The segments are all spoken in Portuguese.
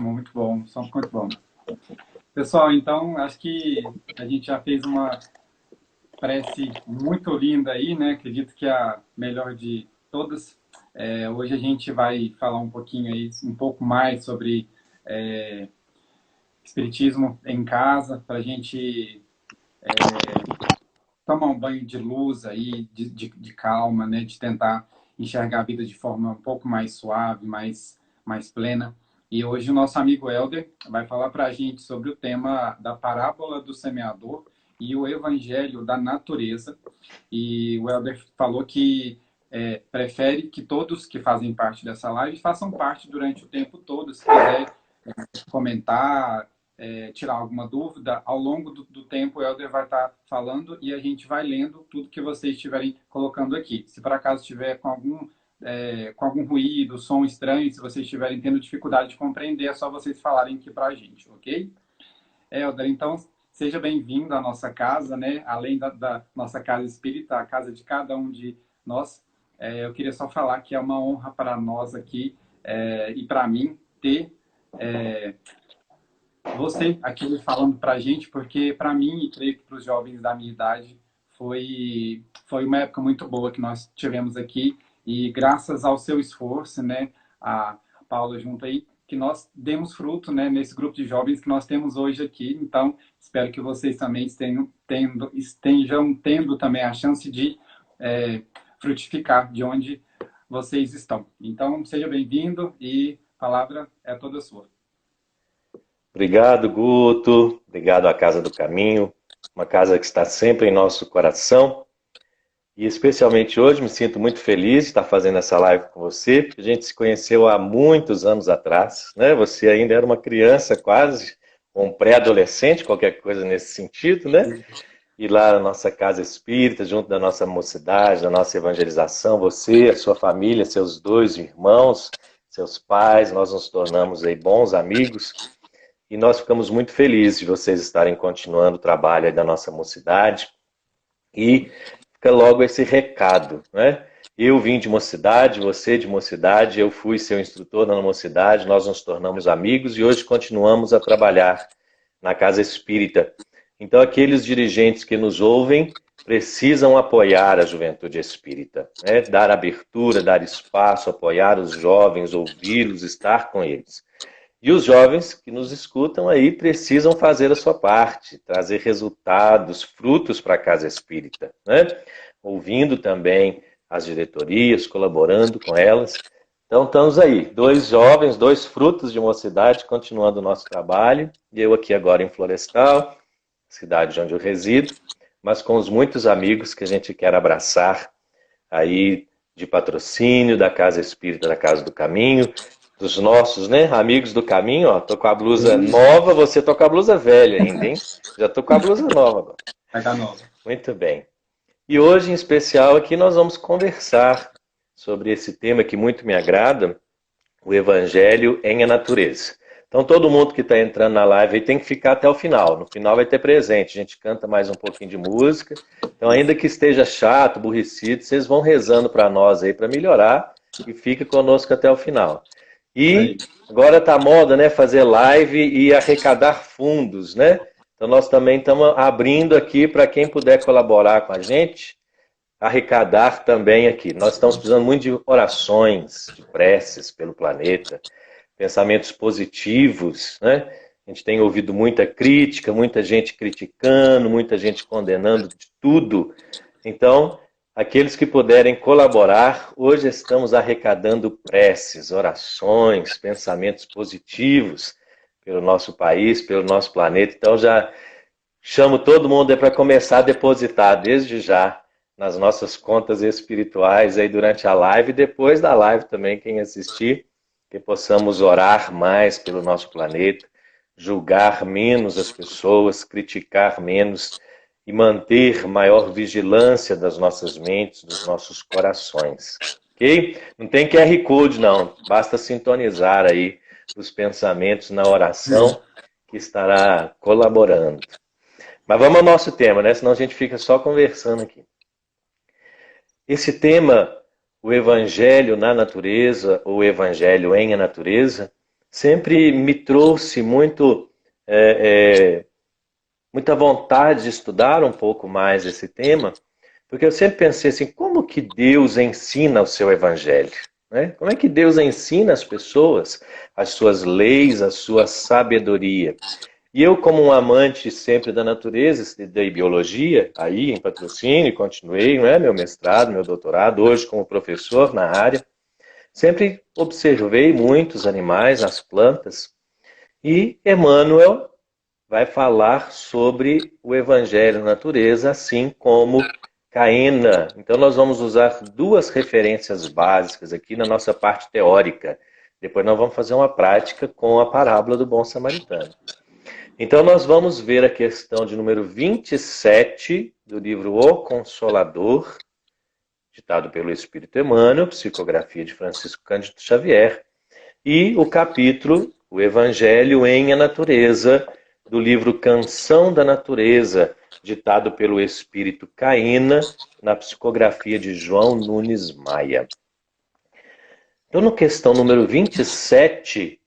ótimo, muito bom, som muito bom. Pessoal, então, acho que a gente já fez uma prece muito linda aí, né? Acredito que é a melhor de todas. Hoje a gente vai falar um pouquinho aí, um pouco mais sobre espiritismo em casa, para a gente tomar um banho de luz aí, de calma, né? De tentar enxergar a vida de forma um pouco mais suave, mais plena. E hoje o nosso amigo Helder vai falar para a gente sobre o tema da parábola do semeador e o evangelho da natureza. E o Helder falou que prefere que todos que fazem parte dessa live façam parte durante o tempo todo, se quiser comentar, tirar alguma dúvida, ao longo do tempo o Helder vai estar falando e a gente vai lendo tudo que vocês estiverem colocando aqui. Se por acaso estiver com algum ruído, som estranho, se vocês estiverem tendo dificuldade de compreender, é só vocês falarem aqui para a gente, ok? Helder, então, seja bem-vindo à nossa casa, né? Além da nossa casa espírita, a casa de cada um de nós. Eu queria só falar que é uma honra para nós aqui e para mim ter você aqui falando para a gente, porque para mim e creio que para os jovens da minha idade foi uma época muito boa que nós tivemos aqui e graças ao seu esforço, né, a Paula junto aí, que nós demos fruto, né, nesse grupo de jovens que nós temos hoje aqui. Então, espero que vocês também estejam tendo também a chance de frutificar de onde vocês estão. Então, seja bem-vindo e a palavra é toda sua. Obrigado, Guto. Obrigado à Casa do Caminho, uma casa que está sempre em nosso coração. E especialmente hoje me sinto muito feliz de estar fazendo essa live com você, porque a gente se conheceu há muitos anos atrás, né? Você ainda era uma criança quase, um pré-adolescente, qualquer coisa nesse sentido, né? E lá na nossa casa espírita, junto da nossa mocidade, da nossa evangelização, você, a sua família, seus dois irmãos, seus pais, nós nos tornamos aí bons amigos. E nós ficamos muito felizes de vocês estarem continuando o trabalho aí da nossa mocidade. E fica logo esse recado, né? Eu vim de mocidade, você de mocidade, eu fui seu instrutor na mocidade, nós nos tornamos amigos e hoje continuamos a trabalhar na Casa Espírita. Então, aqueles dirigentes que nos ouvem precisam apoiar a juventude espírita, né? Dar abertura, dar espaço, apoiar os jovens, ouvi-los, estar com eles. E os jovens que nos escutam aí precisam fazer a sua parte, trazer resultados, frutos para a Casa Espírita, né? Ouvindo também as diretorias, colaborando com elas. Então estamos aí, dois jovens, dois frutos de mocidade, continuando o nosso trabalho. E eu aqui agora em Florestal, cidade onde eu resido, mas com os muitos amigos que a gente quer abraçar aí de patrocínio da Casa Espírita, da Casa do Caminho, dos nossos, né, amigos do caminho, ó, tô com a blusa nova, você tô com a blusa velha ainda, hein? Já tô com a blusa nova agora. Vai dar nova. Muito bem. E hoje, em especial, aqui nós vamos conversar sobre esse tema que muito me agrada, o Evangelho em a Natureza. Então, todo mundo que está entrando na live aí tem que ficar até o final. No final vai ter presente, a gente canta mais um pouquinho de música. Então, ainda que esteja chato, aborrecido, vocês vão rezando para nós aí para melhorar e fica conosco até o final. E agora tá moda, né, fazer live e arrecadar fundos, né? Então nós também estamos abrindo aqui para quem puder colaborar com a gente, arrecadar também aqui. Nós estamos precisando muito de orações, de preces pelo planeta, pensamentos positivos, né? A gente tem ouvido muita crítica, muita gente criticando, muita gente condenando de tudo. Então, aqueles que puderem colaborar, hoje estamos arrecadando preces, orações, pensamentos positivos pelo nosso país, pelo nosso planeta. Então já chamo todo mundo para começar a depositar desde já nas nossas contas espirituais aí durante a live e depois da live também, quem assistir, que possamos orar mais pelo nosso planeta, julgar menos as pessoas, criticar menos e manter maior vigilância das nossas mentes, dos nossos corações. Ok? Não tem QR Code, não. Basta sintonizar aí os pensamentos na oração que estará colaborando. Mas vamos ao nosso tema, né? Senão a gente fica só conversando aqui. Esse tema, o Evangelho na Natureza, ou Evangelho em a Natureza, sempre me trouxe muita vontade de estudar um pouco mais esse tema, porque eu sempre pensei assim, como que Deus ensina o seu evangelho? Né? Como é que Deus ensina as pessoas as suas leis, a sua sabedoria? E eu, como um amante sempre da natureza, estudei biologia, aí em patrocínio, continuei, não é, meu mestrado, meu doutorado, hoje como professor na área. Sempre observei muitos animais, as plantas, e Emmanuel vai falar sobre o Evangelho na natureza, assim como Caena. Então nós vamos usar duas referências básicas aqui na nossa parte teórica. Depois nós vamos fazer uma prática com a parábola do bom samaritano. Então nós vamos ver a questão de número 27 do livro O Consolador, ditado pelo Espírito Emmanuel, psicografia de Francisco Cândido Xavier, e o capítulo O Evangelho em a Natureza, do livro Canção da Natureza, ditado pelo Espírito Caena, na psicografia de João Nunes Maia. Então, na questão número 27,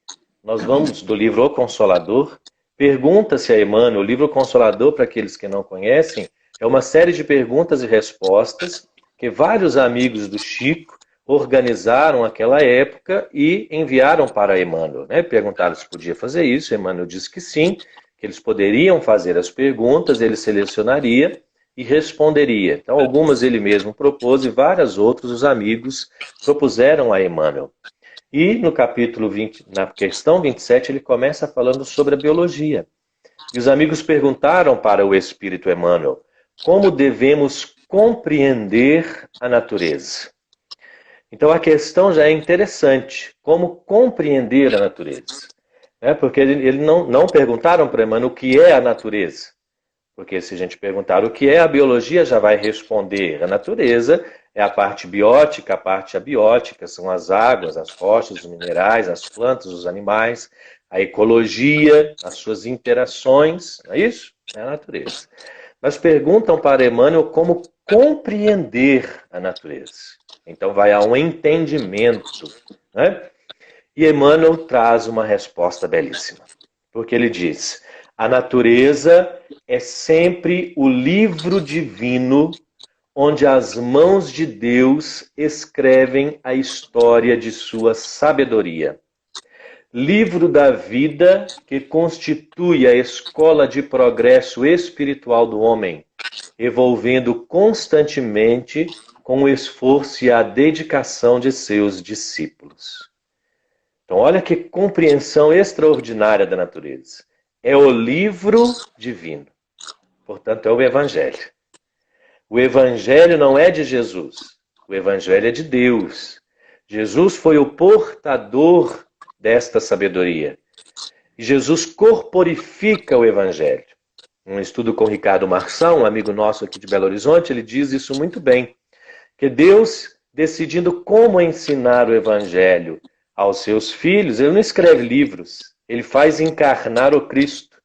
nós vamos do livro O Consolador. Pergunta-se a Emmanuel, o livro Consolador, para aqueles que não conhecem, é uma série de perguntas e respostas que vários amigos do Chico organizaram naquela época e enviaram para Emmanuel. Né? Perguntaram se podia fazer isso, Emmanuel disse que sim, que eles poderiam fazer as perguntas, ele selecionaria e responderia. Então, algumas ele mesmo propôs e várias outras os amigos propuseram a Emmanuel. E no capítulo 20, na questão 27, ele começa falando sobre a biologia. E os amigos perguntaram para o Espírito Emmanuel, como devemos compreender a natureza? Então a questão já é interessante, como compreender a natureza? Porque ele não perguntaram para Emmanuel o que é a natureza. Porque se a gente perguntar o que é, a biologia já vai responder. A natureza é a parte biótica, a parte abiótica, são as águas, as rochas, os minerais, as plantas, os animais, a ecologia, as suas interações, não é isso? É a natureza. Mas perguntam para Emmanuel como compreender a natureza. Então vai a um entendimento, né? E Emmanuel traz uma resposta belíssima. Porque ele diz, a natureza é sempre o livro divino onde as mãos de Deus escrevem a história de sua sabedoria. Livro da vida que constitui a escola de progresso espiritual do homem, evolvendo constantemente com o esforço e a dedicação de seus discípulos. Então, olha que compreensão extraordinária da natureza. É o livro divino. Portanto, é o Evangelho. O Evangelho não é de Jesus. O Evangelho é de Deus. Jesus foi o portador desta sabedoria. E Jesus corporifica o Evangelho. Um estudo com Ricardo Marção, um amigo nosso aqui de Belo Horizonte, ele diz isso muito bem. Que Deus, decidindo como ensinar o Evangelho aos seus filhos, ele não escreve livros, ele faz encarnar o Cristo.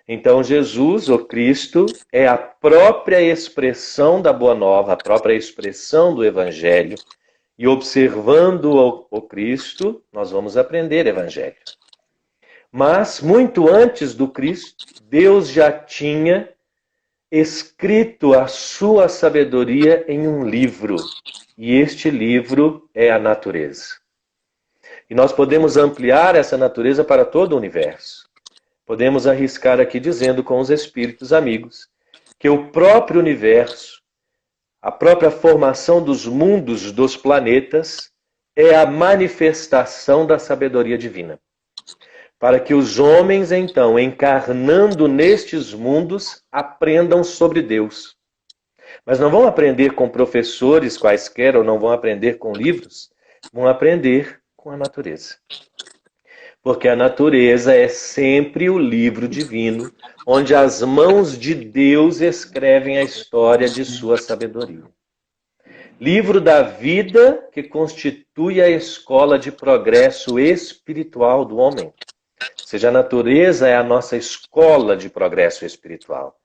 Então Jesus, o Cristo, é a própria expressão da Boa Nova, a própria expressão do Evangelho. E observando o Cristo, nós vamos aprender Evangelho. Mas, muito antes do Cristo, Deus já tinha escrito a sua sabedoria em um livro. E este livro é a natureza. E nós podemos ampliar essa natureza para todo o universo. Podemos arriscar aqui dizendo com os espíritos amigos que o próprio universo, a própria formação dos mundos, dos planetas, é a manifestação da sabedoria divina. Para que os homens, então, encarnando nestes mundos, aprendam sobre Deus. Mas não vão aprender com professores quaisquer, ou não vão aprender com livros, vão aprender com a natureza. Porque a natureza é sempre o livro divino, onde as mãos de Deus escrevem a história de sua sabedoria. Livro da vida que constitui a escola de progresso espiritual do homem. Ou seja, a natureza é a nossa escola de progresso espiritual.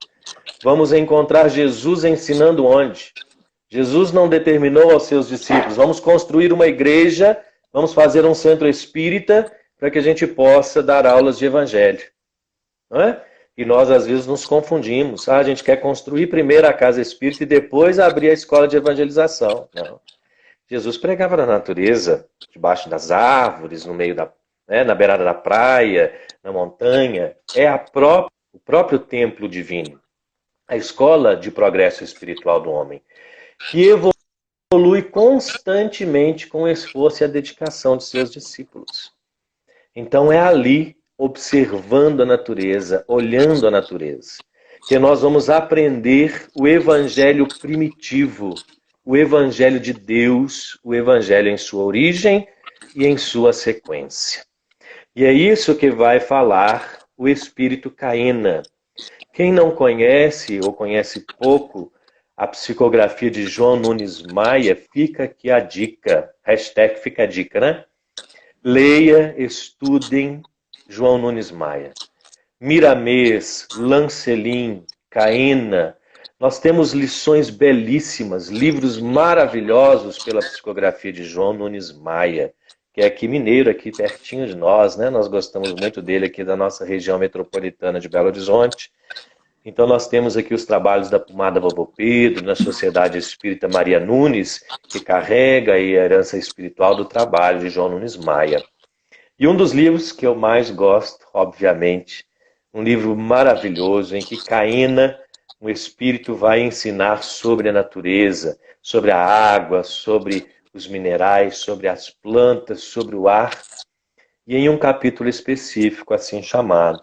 Vamos encontrar Jesus ensinando onde? Jesus não determinou aos seus discípulos, vamos construir uma igreja, vamos fazer um centro espírita, para que a gente possa dar aulas de evangelho. Não é? E nós, às vezes, nos confundimos. A gente quer construir primeiro a casa espírita e depois abrir a escola de evangelização. Não. Jesus pregava na natureza, debaixo das árvores, no meio da, na beirada da praia, na montanha. É o próprio templo divino, a escola de progresso espiritual do homem, que evolui constantemente com o esforço e a dedicação de seus discípulos. Então é ali, observando a natureza, olhando a natureza, que nós vamos aprender o evangelho primitivo, o evangelho de Deus, o evangelho em sua origem e em sua sequência. E é isso que vai falar o Espírito Caena. Quem não conhece ou conhece pouco a psicografia de João Nunes Maia, fica aqui a dica, hashtag fica a dica, né? Leia, estudem João Nunes Maia. Miramês, Lancelin, Caena, nós temos lições belíssimas, livros maravilhosos pela psicografia de João Nunes Maia, que é aqui mineiro, aqui pertinho de nós, né? Nós gostamos muito dele aqui da nossa região metropolitana de Belo Horizonte. Então nós temos aqui os trabalhos da Pomada Vovô Pedro, na Sociedade Espírita Maria Nunes, que carrega aí a herança espiritual do trabalho de João Nunes Maia. E um dos livros que eu mais gosto, obviamente, um livro maravilhoso em que Caena, o Espírito, vai ensinar sobre a natureza, sobre a água, sobre os minerais, sobre as plantas, sobre o ar. E em um capítulo específico, assim chamado,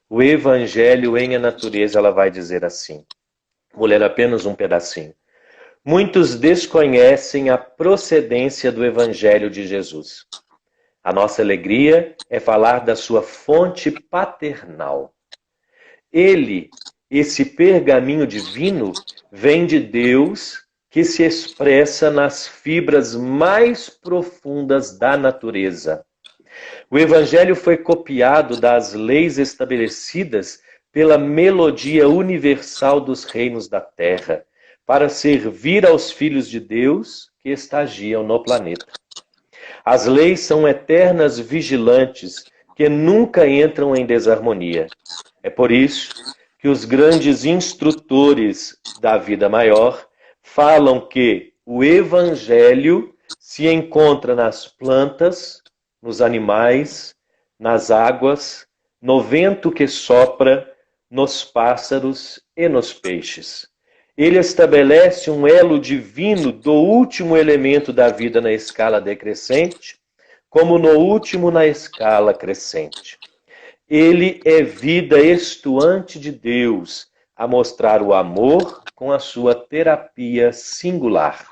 o Evangelho em a Natureza, ela vai dizer assim, vou ler apenas um pedacinho. Muitos desconhecem a procedência do Evangelho de Jesus. A nossa alegria é falar da sua fonte paternal. Ele, esse pergaminho divino, vem de Deus que se expressa nas fibras mais profundas da natureza. O Evangelho foi copiado das leis estabelecidas pela melodia universal dos reinos da Terra, para servir aos filhos de Deus que estagiam no planeta. As leis são eternas vigilantes que nunca entram em desarmonia. É por isso que os grandes instrutores da vida maior falam que o Evangelho se encontra nas plantas, nos animais, nas águas, no vento que sopra, nos pássaros e nos peixes. Ele estabelece um elo divino do último elemento da vida na escala decrescente, como no último na escala crescente. Ele é vida estuante de Deus, a mostrar o amor com a sua terapia singular.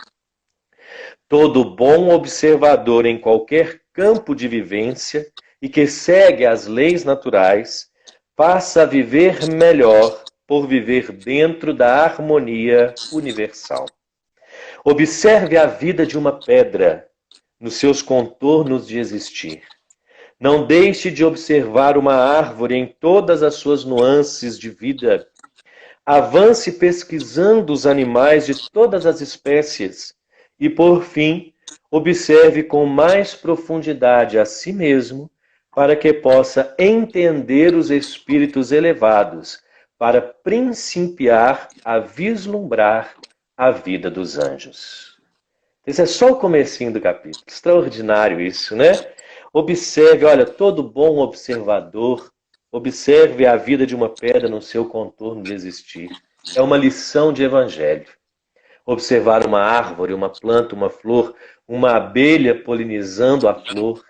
Todo bom observador em qualquer campo de vivência e que segue as leis naturais, passa a viver melhor por viver dentro da harmonia universal. Observe a vida de uma pedra nos seus contornos de existir. Não deixe de observar uma árvore em todas as suas nuances de vida. Avance pesquisando os animais de todas as espécies e, por fim, observe com mais profundidade a si mesmo para que possa entender os espíritos elevados, para principiar a vislumbrar a vida dos anjos. Esse é só o comecinho do capítulo. Extraordinário isso, né? Observe, olha, todo bom observador, observe a vida de uma pedra no seu contorno de existir. É uma lição de evangelho. Observar uma árvore, uma planta, uma flor, uma abelha polinizando a flor,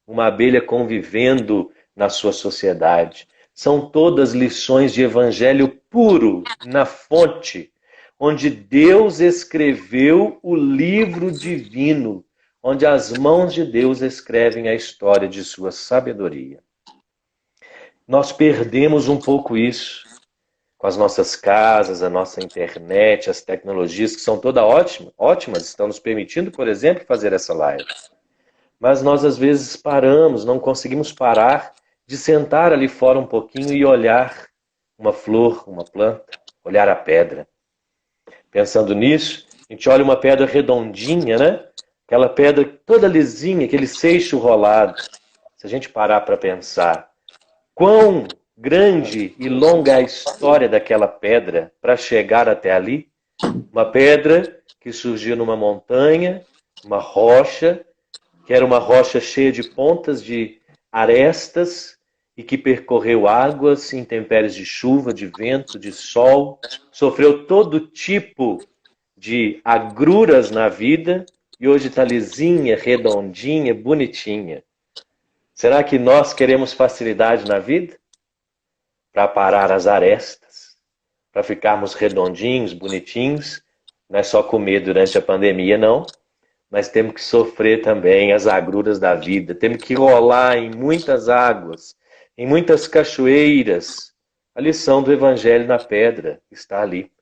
uma abelha convivendo na sua sociedade. São todas lições de evangelho puro, na fonte, onde Deus escreveu o livro divino, onde as mãos de Deus escrevem a história de sua sabedoria. Nós perdemos um pouco isso com as nossas casas, a nossa internet, as tecnologias que são todas ótimas, estão nos permitindo, por exemplo, fazer essa live. Mas nós às vezes paramos, não conseguimos parar de sentar ali fora um pouquinho e olhar uma flor, uma planta, olhar a pedra. Pensando nisso, a gente olha uma pedra redondinha, né? Aquela pedra toda lisinha, aquele seixo rolado. se a gente parar para pensar quão grande e longa é a história daquela pedra para chegar até ali, uma pedra que surgiu numa montanha, uma rocha, que era uma rocha cheia de pontas de arestas e que percorreu águas, intempéries de chuva, de vento, de sol, sofreu todo tipo de agruras na vida e hoje está lisinha, redondinha, bonitinha. Será que nós queremos facilidade na vida? Para parar as arestas, para ficarmos redondinhos, bonitinhos, não é só comer durante a pandemia, não, mas temos que sofrer também as agruras da vida, temos que rolar em muitas águas, em muitas cachoeiras. A lição do Evangelho na pedra está ali.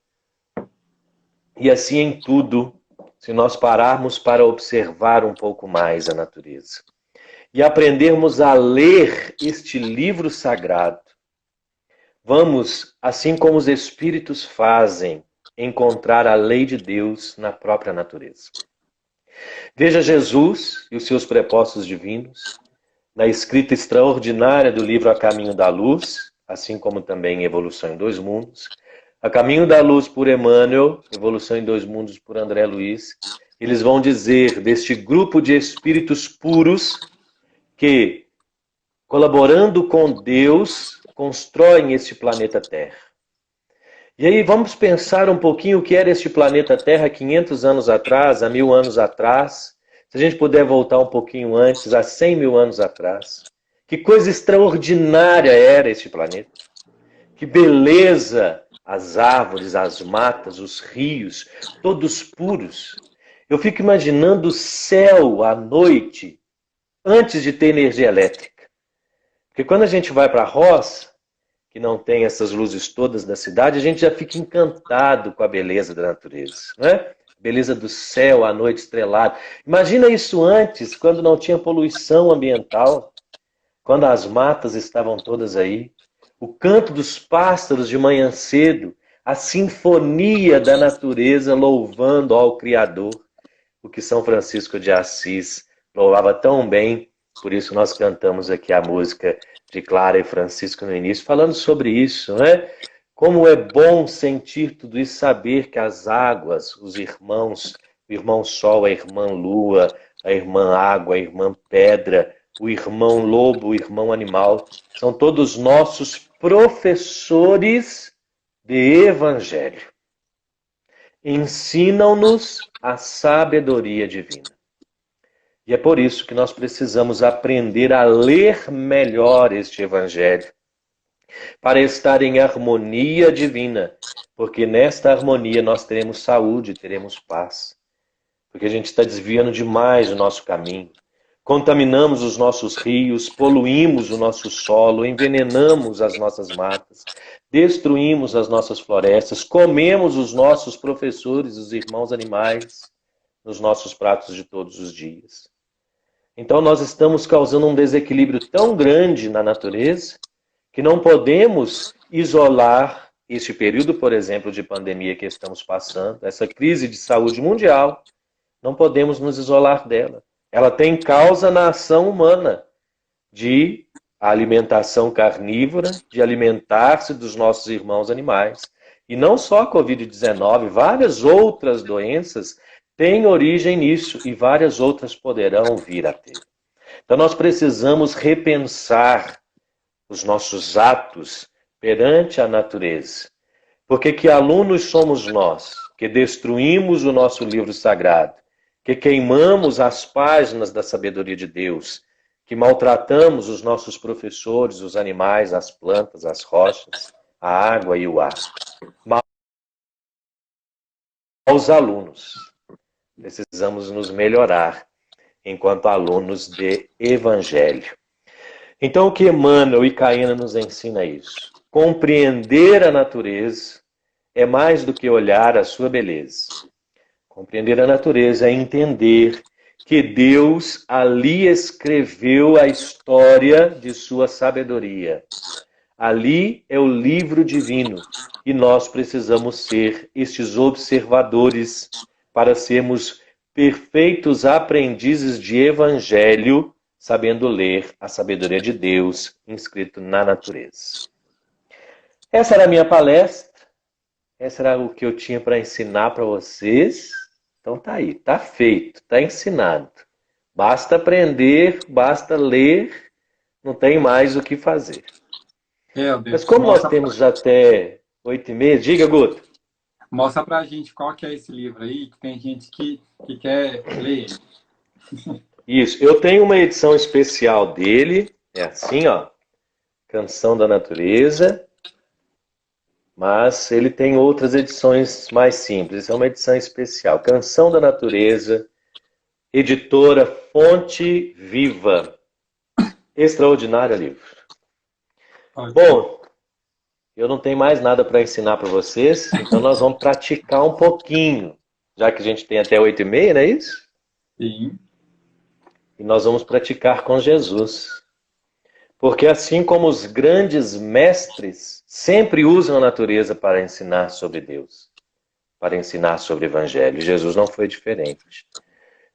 E assim em tudo, se nós pararmos para observar um pouco mais a natureza e aprendermos a ler este livro sagrado, vamos, assim como os espíritos fazem, encontrar a lei de Deus na própria natureza. Veja Jesus e os seus prepostos divinos na escrita extraordinária do livro A Caminho da Luz, assim como também Evolução em Dois Mundos, A Caminho da Luz por Emmanuel, Evolução em Dois Mundos por André Luiz. Eles vão dizer deste grupo de espíritos puros que, colaborando com Deus, constroem este planeta Terra. E aí vamos pensar um pouquinho o que era este planeta Terra há 500 anos atrás, há 1000 anos atrás. Se a gente puder voltar um pouquinho antes, há 100 mil anos atrás. Que coisa extraordinária era este planeta. Que beleza! As árvores, as matas, os rios, todos puros. Eu fico imaginando o céu à noite, antes de ter energia elétrica. Porque quando a gente vai para a roça, que não tem essas luzes todas da cidade, a gente já fica encantado com a beleza da natureza, não é? Beleza do céu à noite estrelado. Imagina isso antes, quando não tinha poluição ambiental, quando as matas estavam todas aí, o canto dos pássaros de manhã cedo, a sinfonia da natureza louvando ao Criador, o que São Francisco de Assis louvava tão bem. Por isso nós cantamos aqui a música de Clara e Francisco no início, falando sobre isso, né? Como é bom sentir tudo isso, saber que as águas, os irmãos, o irmão Sol, a irmã Lua, a irmã Água, a irmã Pedra, o irmão Lobo, o irmão Animal, são todos nossos professores de Evangelho. Ensinam-nos a sabedoria divina. E é por isso que nós precisamos aprender a ler melhor este Evangelho, para estar em harmonia divina, porque nesta harmonia nós teremos saúde, teremos paz. Porque a gente está desviando demais o nosso caminho. Contaminamos os nossos rios, poluímos o nosso solo, envenenamos as nossas matas, destruímos as nossas florestas, comemos os nossos professores, os irmãos animais, nos nossos pratos de todos os dias. Então nós estamos causando um desequilíbrio tão grande na natureza que não podemos isolar este período, por exemplo, de pandemia que estamos passando, essa crise de saúde mundial, não podemos nos isolar dela. Ela tem causa na ação humana de alimentação carnívora, de alimentar-se dos nossos irmãos animais. E não só a Covid-19, várias outras doenças têm origem nisso e várias outras poderão vir a ter. Então nós precisamos repensar os nossos atos perante a natureza. Porque que alunos somos nós, que destruímos o nosso livro sagrado, que queimamos as páginas da sabedoria de Deus, que maltratamos os nossos professores, os animais, as plantas, as rochas, a água e o ar. Aos alunos, precisamos nos melhorar enquanto alunos de Evangelho. Então o que Emmanuel e Caína nos ensina isso? Compreender a natureza é mais do que olhar a sua beleza. Compreender a natureza é entender que Deus ali escreveu a história de sua sabedoria. Ali é o livro divino e nós precisamos ser estes observadores para sermos perfeitos aprendizes de Evangelho sabendo ler a sabedoria de Deus inscrito na natureza. Essa era a minha palestra, essa era o que eu tinha para ensinar para vocês. Então tá aí, tá feito, tá ensinado. Basta aprender, basta ler, não tem mais o que fazer. Mas como nós temos até 8h30, diga, Guto. Mostra pra gente qual que é esse livro aí, que tem gente que quer ler ele. Isso, eu tenho uma edição especial dele, é assim, ó, Canção da Natureza, mas ele tem outras edições mais simples, é uma edição especial, Canção da Natureza, editora Fonte Viva, extraordinário livro. Bom, eu não tenho mais nada para ensinar para vocês, então nós vamos praticar um pouquinho, já que a gente tem até 8h30, não é isso? Sim. E nós vamos praticar com Jesus. Porque assim como os grandes mestres sempre usam a natureza para ensinar sobre Deus, para ensinar sobre o Evangelho, Jesus não foi diferente.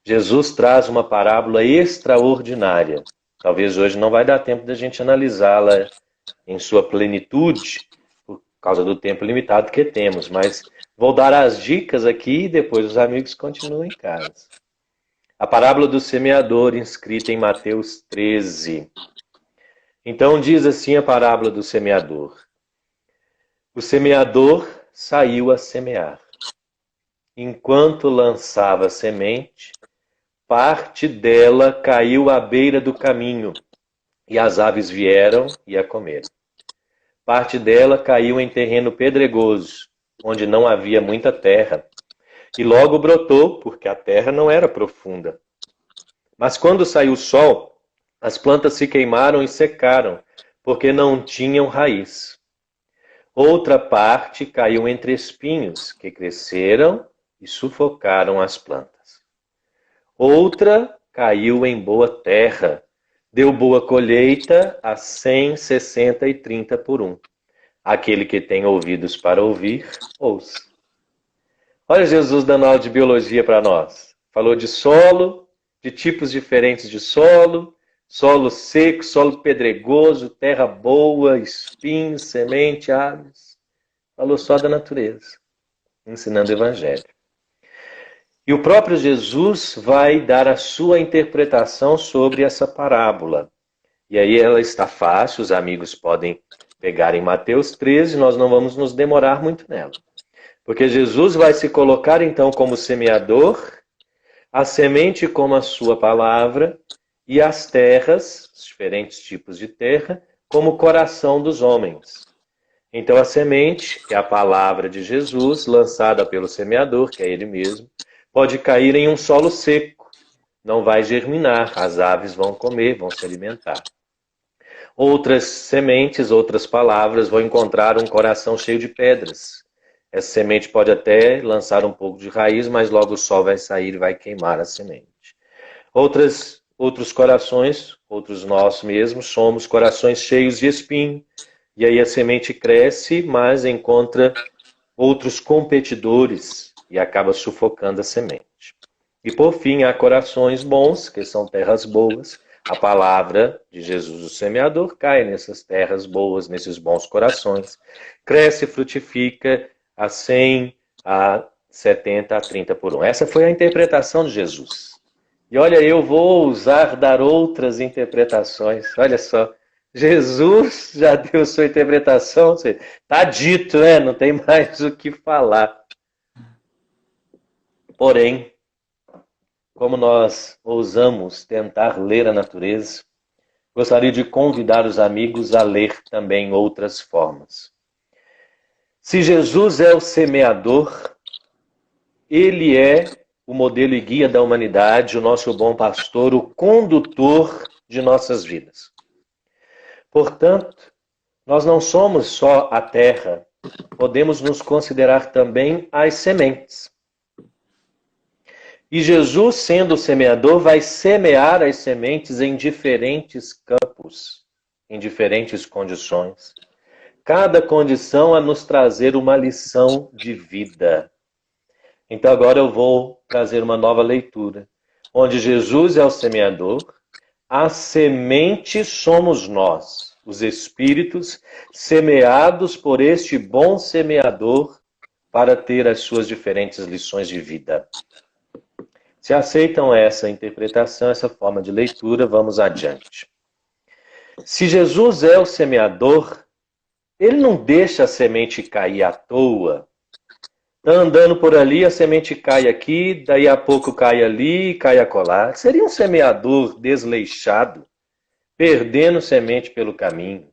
Jesus traz uma parábola extraordinária. Talvez hoje não vai dar tempo da gente analisá-la em sua plenitude, por causa do tempo limitado que temos, mas vou dar as dicas aqui e depois os amigos continuam em casa. A parábola do semeador, inscrita em Mateus 13. Então diz assim a parábola do semeador. O semeador saiu a semear. Enquanto lançava a semente, parte dela caiu à beira do caminho, e as aves vieram e a comeram. Parte dela caiu em terreno pedregoso, onde não havia muita terra, e logo brotou, porque a terra não era profunda. Mas quando saiu o sol, as plantas se queimaram e secaram, porque não tinham raiz. Outra parte caiu entre espinhos, que cresceram e sufocaram as plantas. Outra caiu em boa terra, deu boa colheita a 100, 60 e 30 por um. Aquele que tem ouvidos para ouvir, ouça. Olha Jesus dando aula de biologia para nós. Falou de solo, de tipos diferentes de solo, solo seco, solo pedregoso, terra boa, espinhos, semente, aves. Falou só da natureza, ensinando o Evangelho. E o próprio Jesus vai dar a sua interpretação sobre essa parábola. E aí ela está fácil, os amigos podem pegar em Mateus 13, nós não vamos nos demorar muito nela. Porque Jesus vai se colocar então como semeador, a semente como a sua palavra, e as terras, os diferentes tipos de terra, como o coração dos homens. Então a semente, que é a palavra de Jesus, lançada pelo semeador, que é ele mesmo, pode cair em um solo seco, não vai germinar, as aves vão comer, vão se alimentar. Outras sementes, outras palavras, vão encontrar um coração cheio de pedras. Essa semente pode até lançar um pouco de raiz, mas logo o sol vai sair e vai queimar a semente. Outros corações, outros nós mesmos, somos corações cheios de espinho. E aí a semente cresce, mas encontra outros competidores e acaba sufocando a semente. E por fim, há corações bons, que são terras boas. A palavra de Jesus, o semeador, cai nessas terras boas, nesses bons corações. Cresce, frutifica a 100, a 70, a 30 por um. Essa foi a interpretação de Jesus. E olha, eu vou ousar dar outras interpretações. Olha só, Jesus já deu sua interpretação. Está dito, né? Não tem mais o que falar. Porém, como nós ousamos tentar ler a natureza, gostaria de convidar os amigos a ler também outras formas. Se Jesus é o semeador, ele é o modelo e guia da humanidade, o nosso bom pastor, o condutor de nossas vidas. Portanto, nós não somos só a terra, podemos nos considerar também as sementes. E Jesus, sendo o semeador, vai semear as sementes em diferentes campos, em diferentes condições. Cada condição a nos trazer uma lição de vida. Então agora eu vou trazer uma nova leitura, onde Jesus é o semeador, A semente somos nós, os espíritos semeados por este bom semeador para ter as suas diferentes lições de vida. Se aceitam essa interpretação, essa forma de leitura, vamos adiante. Se Jesus é o semeador, ele não deixa a semente cair à toa. Está andando por ali, a semente cai aqui, daí a pouco cai ali, cai acolá. Seria um semeador desleixado, perdendo semente pelo caminho.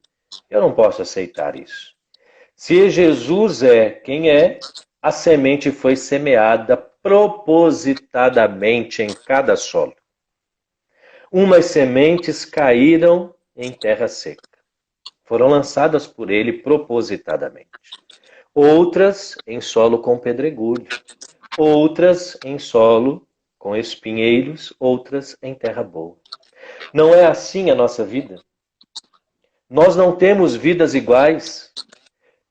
Eu não posso aceitar isso. Se Jesus é quem é, a semente foi semeada propositadamente em cada solo. Umas sementes caíram em terra seca. Foram lançadas por ele propositadamente. Outras em solo com pedregulho. Outras em solo com espinheiros. Outras em terra boa. Não é assim a nossa vida? Nós não temos vidas iguais.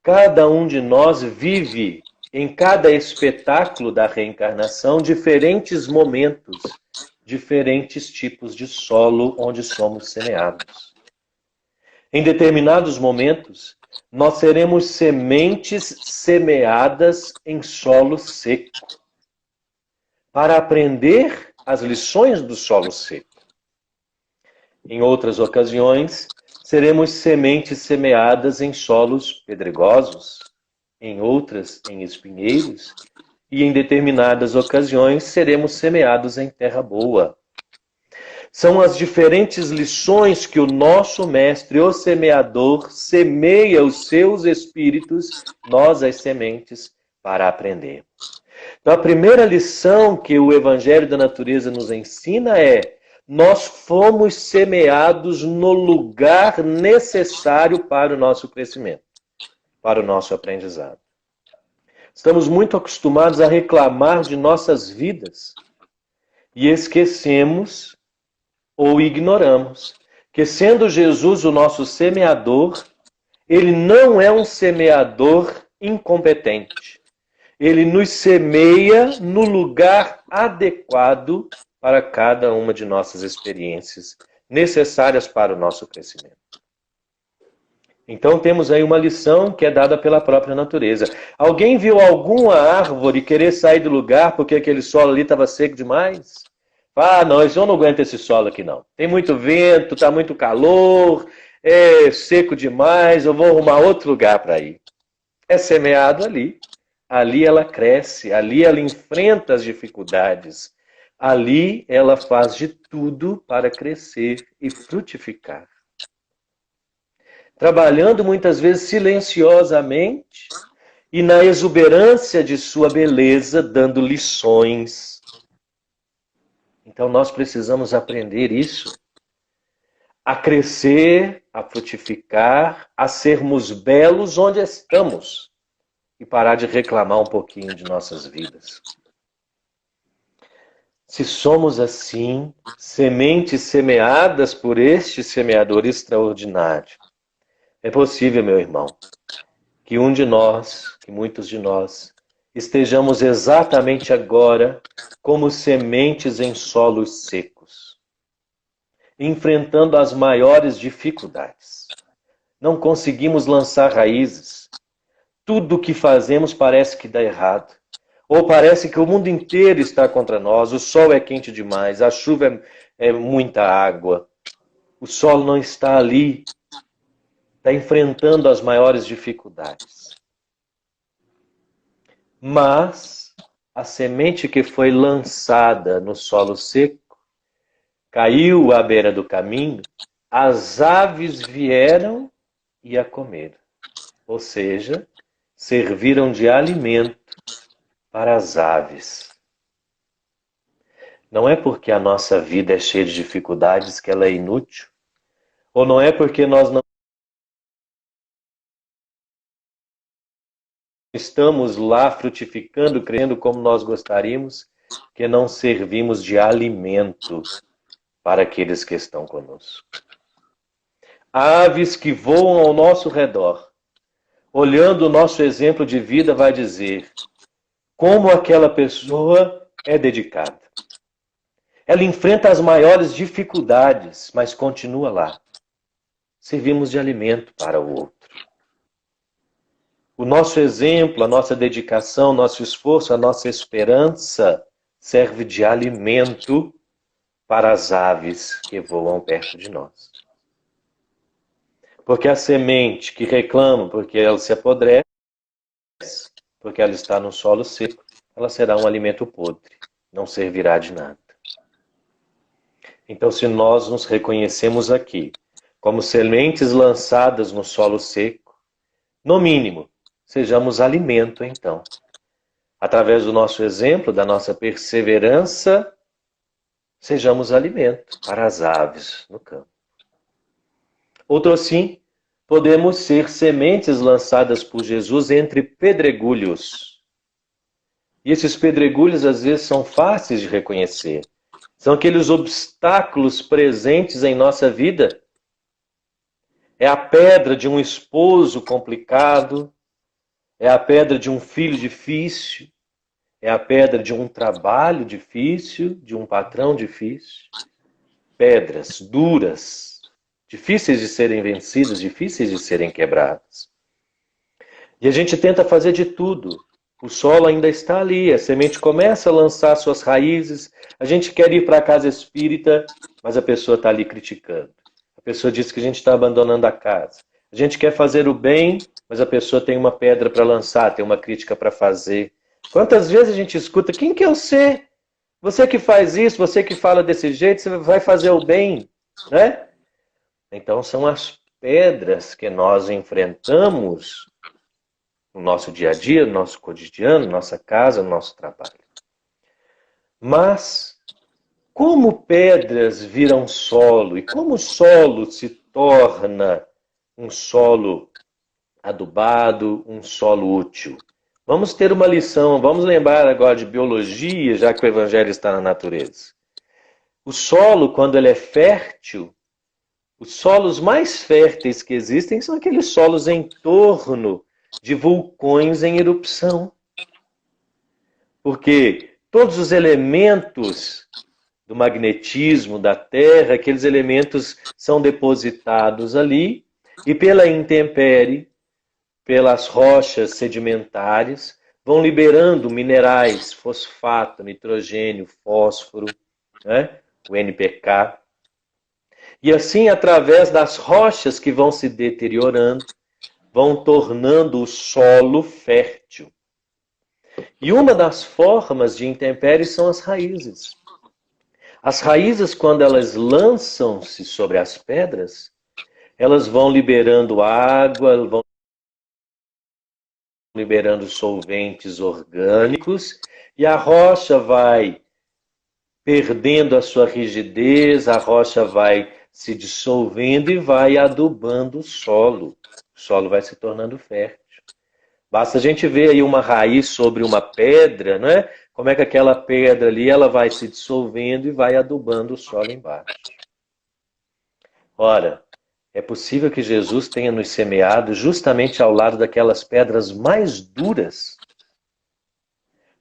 Cada um de nós vive em cada espetáculo da reencarnação diferentes momentos, diferentes tipos de solo onde somos semeados. Em determinados momentos, nós seremos sementes semeadas em solo seco, para aprender as lições do solo seco. Em outras ocasiões, seremos sementes semeadas em solos pedregosos, em outras em espinheiros, e em determinadas ocasiões seremos semeados em terra boa. São as diferentes lições que o nosso mestre, o semeador, semeia os seus espíritos, nós as sementes, para aprendermos. Então a primeira lição que o Evangelho da Natureza nos ensina é: nós fomos semeados no lugar necessário para o nosso crescimento, para o nosso aprendizado. Estamos muito acostumados a reclamar de nossas vidas e esquecemos ou ignoramos que, sendo Jesus o nosso semeador, ele não é um semeador incompetente. Ele nos semeia no lugar adequado para cada uma de nossas experiências necessárias para o nosso crescimento. Então temos aí uma lição que é dada pela própria natureza. Alguém viu alguma árvore querer sair do lugar porque aquele solo ali estava seco demais? Ah, não, eu não aguento esse solo aqui não. Tem muito vento, está muito calor, é seco demais, eu vou arrumar outro lugar para ir. É semeado ali. Ali ela cresce, ali ela enfrenta as dificuldades. Ali ela faz de tudo para crescer e frutificar. Trabalhando muitas vezes silenciosamente e na exuberância de sua beleza, dando lições. Então nós precisamos aprender isso, a crescer, a frutificar, a sermos belos onde estamos e parar de reclamar um pouquinho de nossas vidas. Se somos assim, sementes semeadas por este semeador extraordinário, é possível, meu irmão, que um de nós, que muitos de nós, estejamos exatamente agora como sementes em solos secos, enfrentando as maiores dificuldades. Não conseguimos lançar raízes. Tudo o que fazemos parece que dá errado. Ou parece que o mundo inteiro está contra nós, o sol é quente demais, a chuva é muita água, o solo não está ali. Está enfrentando as maiores dificuldades. Mas a semente que foi lançada no solo seco caiu à beira do caminho, as aves vieram e a comeram. Ou seja, serviram de alimento para as aves. Não é porque a nossa vida é cheia de dificuldades que ela é inútil, ou não é porque nós não estamos lá frutificando, crescendo como nós gostaríamos, que não servimos de alimento para aqueles que estão conosco. Aves que voam ao nosso redor, olhando o nosso exemplo de vida, vai dizer como aquela pessoa é dedicada. Ela enfrenta as maiores dificuldades, mas continua lá. Servimos de alimento para o outro. O nosso exemplo, a nossa dedicação, nosso esforço, a nossa esperança serve de alimento para as aves que voam perto de nós. Porque a semente que reclama porque ela se apodrece, porque ela está no solo seco, ela será um alimento podre, não servirá de nada. Então, se nós nos reconhecemos aqui como sementes lançadas no solo seco, no mínimo, sejamos alimento, então. Através do nosso exemplo, da nossa perseverança, sejamos alimento para as aves no campo. Outro assim, podemos ser sementes lançadas por Jesus entre pedregulhos. E esses pedregulhos, às vezes, são fáceis de reconhecer. São aqueles obstáculos presentes em nossa vida. É a pedra de um esposo complicado, é a pedra de um filho difícil, é a pedra de um trabalho difícil, de um patrão difícil. Pedras duras, difíceis de serem vencidas, difíceis de serem quebradas. E a gente tenta fazer de tudo. O solo ainda está ali, a semente começa a lançar suas raízes, a gente quer ir para a casa espírita, mas a pessoa está ali criticando. A pessoa diz que a gente está abandonando a casa. A gente quer fazer o bem, mas a pessoa tem uma pedra para lançar, tem uma crítica para fazer. Quantas vezes a gente escuta, quem que é você? Você que faz isso, você que fala desse jeito, você vai fazer o bem, né? Então são as pedras que nós enfrentamos no nosso dia a dia, no nosso cotidiano, nossa casa, no nosso trabalho. Mas, como pedras viram solo e como o solo se torna um solo adubado, um solo útil? Vamos ter uma lição, vamos lembrar agora de biologia, já que o Evangelho está na natureza. O solo, quando ele é fértil, os solos mais férteis que existem são aqueles solos em torno de vulcões em erupção. Porque todos os elementos do magnetismo da Terra, aqueles elementos são depositados ali e pela intempérie, pelas rochas sedimentares, vão liberando minerais, fosfato, nitrogênio, fósforo, né? O NPK. E assim, através das rochas que vão se deteriorando, vão tornando o solo fértil. E uma das formas de intempérie são as raízes. As raízes, quando elas lançam-se sobre as pedras, elas vão liberando água, vão liberando solventes orgânicos, e a rocha vai perdendo a sua rigidez, a rocha vai se dissolvendo e vai adubando o solo. O solo vai se tornando fértil. Basta a gente ver aí uma raiz sobre uma pedra, não é? Como é que aquela pedra ali ela vai se dissolvendo e vai adubando o solo embaixo. Ora, é possível que Jesus tenha nos semeado justamente ao lado daquelas pedras mais duras,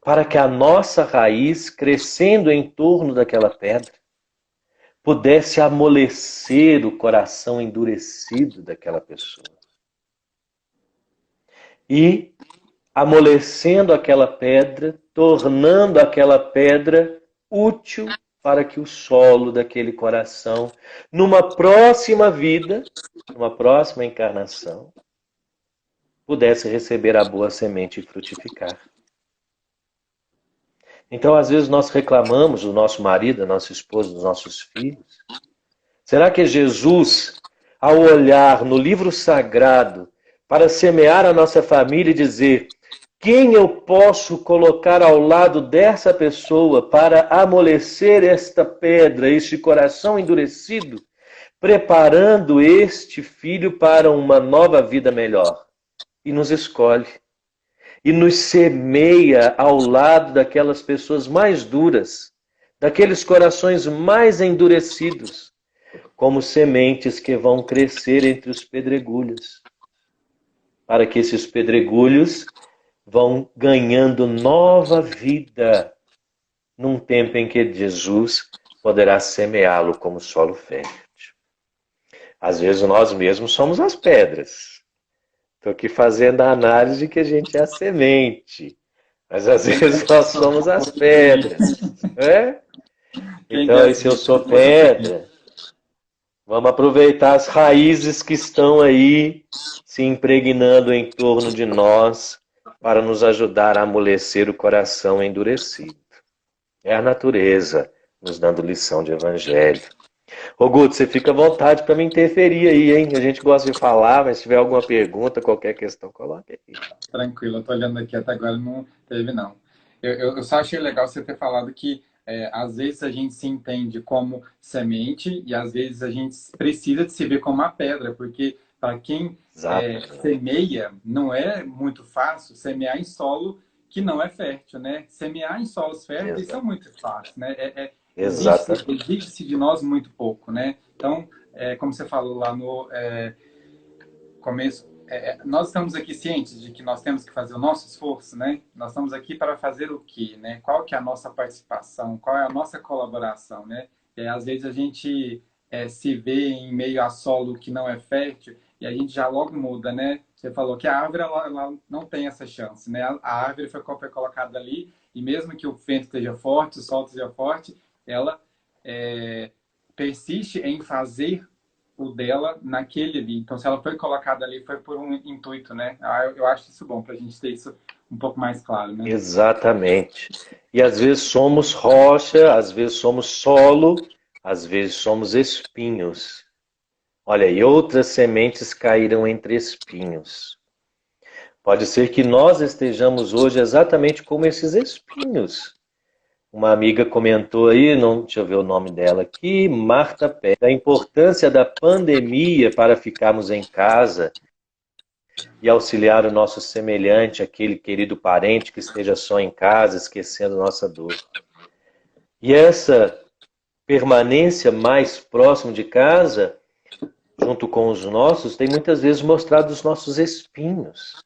para que a nossa raiz, crescendo em torno daquela pedra, pudesse amolecer o coração endurecido daquela pessoa. E, amolecendo aquela pedra, tornando aquela pedra útil para que o solo daquele coração, numa próxima vida, numa próxima encarnação, pudesse receber a boa semente e frutificar. Então, às vezes, nós reclamamos do nosso marido, da nossa esposa, dos nossos filhos. Será que Jesus, ao olhar no livro sagrado, para semear a nossa família e dizer quem eu posso colocar ao lado dessa pessoa para amolecer esta pedra, este coração endurecido, preparando este filho para uma nova vida melhor? E nos escolhe. E nos semeia ao lado daquelas pessoas mais duras, daqueles corações mais endurecidos, como sementes que vão crescer entre os pedregulhos, para que esses pedregulhos vão ganhando nova vida num tempo em que Jesus poderá semeá-lo como solo fértil. Às vezes nós mesmos somos as pedras. Estou aqui fazendo a análise de que a gente é a semente. Mas às vezes nós somos as pedras. Né? Então, e se eu sou pedra, vamos aproveitar as raízes que estão aí se impregnando em torno de nós para nos ajudar a amolecer o coração endurecido. É a natureza nos dando lição de evangelho. Ô Guto, você fica à vontade para me interferir aí, hein? A gente gosta de falar, mas se tiver alguma pergunta, qualquer questão, coloque aí. Tranquilo, eu tô olhando aqui até agora, não teve não. Eu só achei legal você ter falado que às vezes a gente se entende como semente e às vezes a gente precisa de se ver como uma pedra, porque para quem semeia, não é muito fácil semear em solo que não é fértil, né? Semear em solos férteis são muito fáceis, né? Exige-se de nós muito pouco, né? Então, como você falou lá no começo, nós estamos aqui cientes de que nós temos que fazer o nosso esforço, né? Nós estamos aqui para fazer o quê, né? Qual que é a nossa participação? Qual é a nossa colaboração, né? Às vezes a gente se vê em meio a solo que não é fértil e a gente já logo muda, né? Você falou que a árvore ela não tem essa chance, né? A árvore foi colocada ali e mesmo que o vento esteja forte, o sol esteja forte, ela persiste em fazer o dela naquele ali. Então, se ela foi colocada ali, foi por um intuito, né? Eu acho isso bom, para a gente ter isso um pouco mais claro, né? Exatamente. E às vezes somos rocha, às vezes somos solo, às vezes somos espinhos. Olha, e outras sementes caíram entre espinhos. Pode ser que nós estejamos hoje exatamente como esses espinhos. Uma amiga comentou aí, deixa eu ver o nome dela aqui, Marta Pérez, a importância da pandemia para ficarmos em casa e auxiliar o nosso semelhante, aquele querido parente que esteja só em casa, esquecendo nossa dor. E essa permanência mais próximo de casa, junto com os nossos, tem muitas vezes mostrado os nossos espinhos.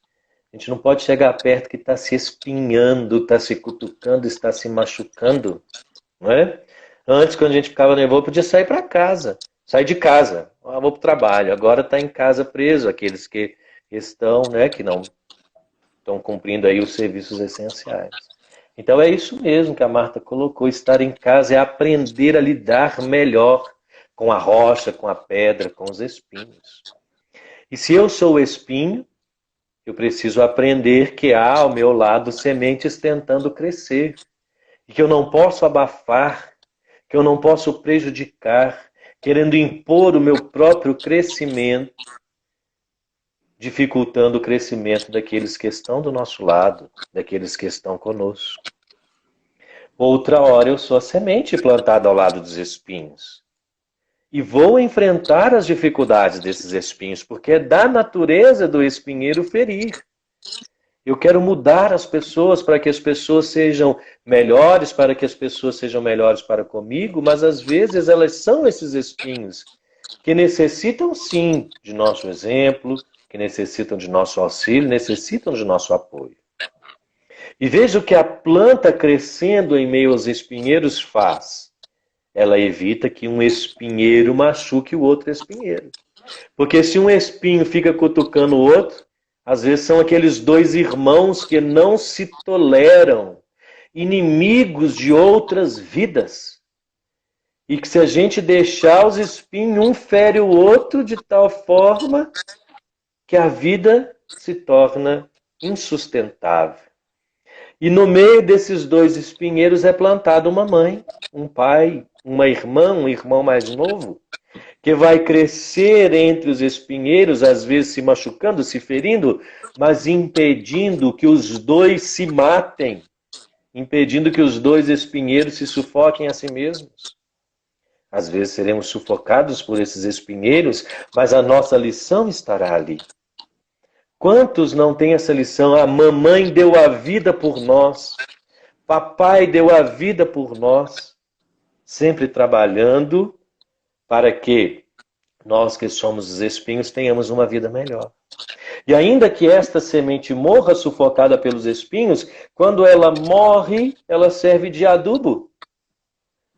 A gente não pode chegar perto que está se espinhando, está se cutucando, está se machucando, não é? Antes, quando a gente ficava nervoso, podia sair para casa, sair de casa, vou para o trabalho. Agora está em casa preso, aqueles que estão, né, que não estão cumprindo aí os serviços essenciais. Então é isso mesmo que a Marta colocou, estar em casa é aprender a lidar melhor com a rocha, com a pedra, com os espinhos. E se eu sou o espinho, eu preciso aprender que há ao meu lado sementes tentando crescer. E que eu não posso abafar, que eu não posso prejudicar, querendo impor o meu próprio crescimento, dificultando o crescimento daqueles que estão do nosso lado, daqueles que estão conosco. Outra hora eu sou a semente plantada ao lado dos espinhos. E vou enfrentar as dificuldades desses espinhos, porque é da natureza do espinheiro ferir. Eu quero mudar as pessoas para que as pessoas sejam melhores, para que as pessoas sejam melhores para comigo, mas às vezes elas são esses espinhos que necessitam sim de nosso exemplo, que necessitam de nosso auxílio, necessitam de nosso apoio. E veja o que a planta crescendo em meio aos espinheiros faz. Ela evita que um espinheiro machuque o outro espinheiro. Porque se um espinho fica cutucando o outro, às vezes são aqueles dois irmãos que não se toleram, inimigos de outras vidas. E que se a gente deixar os espinhos, um fere o outro de tal forma que a vida se torna insustentável. E no meio desses dois espinheiros é plantada uma mãe, um pai, uma irmã, um irmão mais novo, que vai crescer entre os espinheiros, às vezes se machucando, se ferindo, mas impedindo que os dois se matem, impedindo que os dois espinheiros se sufoquem a si mesmos. Às vezes seremos sufocados por esses espinheiros, mas a nossa lição estará ali. Quantos não têm essa lição? A mamãe deu a vida por nós, papai deu a vida por nós, sempre trabalhando para que nós que somos os espinhos tenhamos uma vida melhor. E ainda que esta semente morra sufocada pelos espinhos, quando ela morre, ela serve de adubo.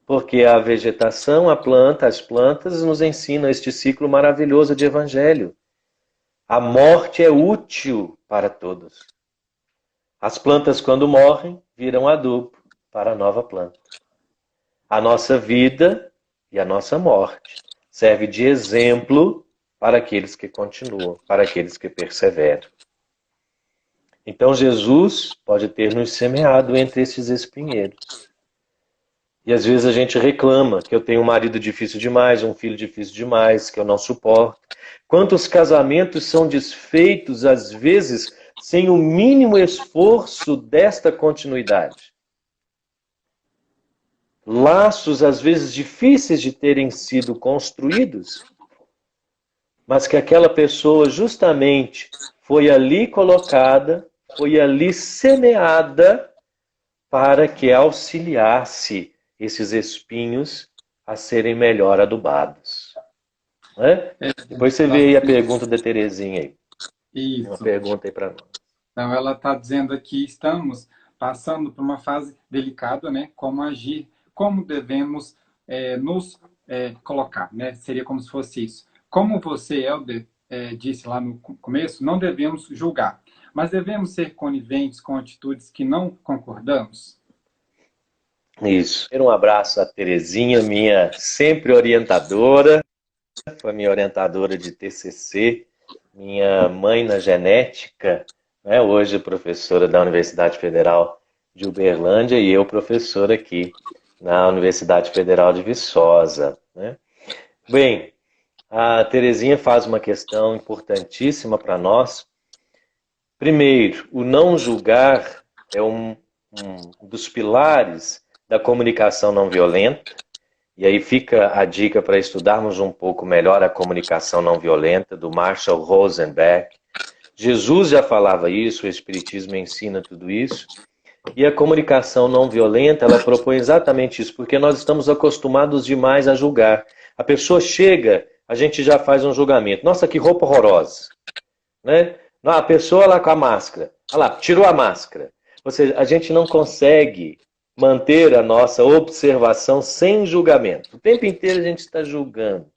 Porque a vegetação, a planta, as plantas nos ensinam este ciclo maravilhoso de evangelho. A morte é útil para todos. As plantas, quando morrem, viram adubo para a nova planta. A nossa vida e a nossa morte serve de exemplo para aqueles que continuam, para aqueles que perseveram. Então Jesus pode ter nos semeado entre esses espinheiros. E às vezes a gente reclama que eu tenho um marido difícil demais, um filho difícil demais, que eu não suporto. Quantos casamentos são desfeitos, às vezes, sem o mínimo esforço desta continuidade? Laços, às vezes, difíceis de terem sido construídos, mas que aquela pessoa justamente foi ali colocada, foi ali semeada para que auxiliasse esses espinhos a serem melhor adubados. Né? Depois você vê aí a pergunta da Terezinha aí. Isso. Uma pergunta aí para nós. Então, ela está dizendo aqui, estamos passando por uma fase delicada, né? Como agir, como devemos nos colocar, né? Seria como se fosse isso. Como você, Helder, disse lá no começo, não devemos julgar, mas devemos ser coniventes com atitudes que não concordamos. Isso. Um abraço à Terezinha, minha sempre orientadora, foi minha orientadora de TCC, minha mãe na genética, né? Hoje professora da Universidade Federal de Uberlândia e eu professor aqui na Universidade Federal de Viçosa. Né? Bem, a Terezinha faz uma questão importantíssima para nós. Primeiro, o não julgar é um dos pilares da comunicação não violenta. E aí fica a dica para estudarmos um pouco melhor a comunicação não violenta, do Marshall Rosenberg. Jesus já falava isso, o Espiritismo ensina tudo isso. E a comunicação não violenta, ela propõe exatamente isso, porque nós estamos acostumados demais a julgar. A pessoa chega, a gente já faz um julgamento. Nossa, que roupa horrorosa. Né? A pessoa lá com a máscara, olha lá, tirou a máscara. Ou seja, a gente não consegue manter a nossa observação sem julgamento. O tempo inteiro a gente está julgando.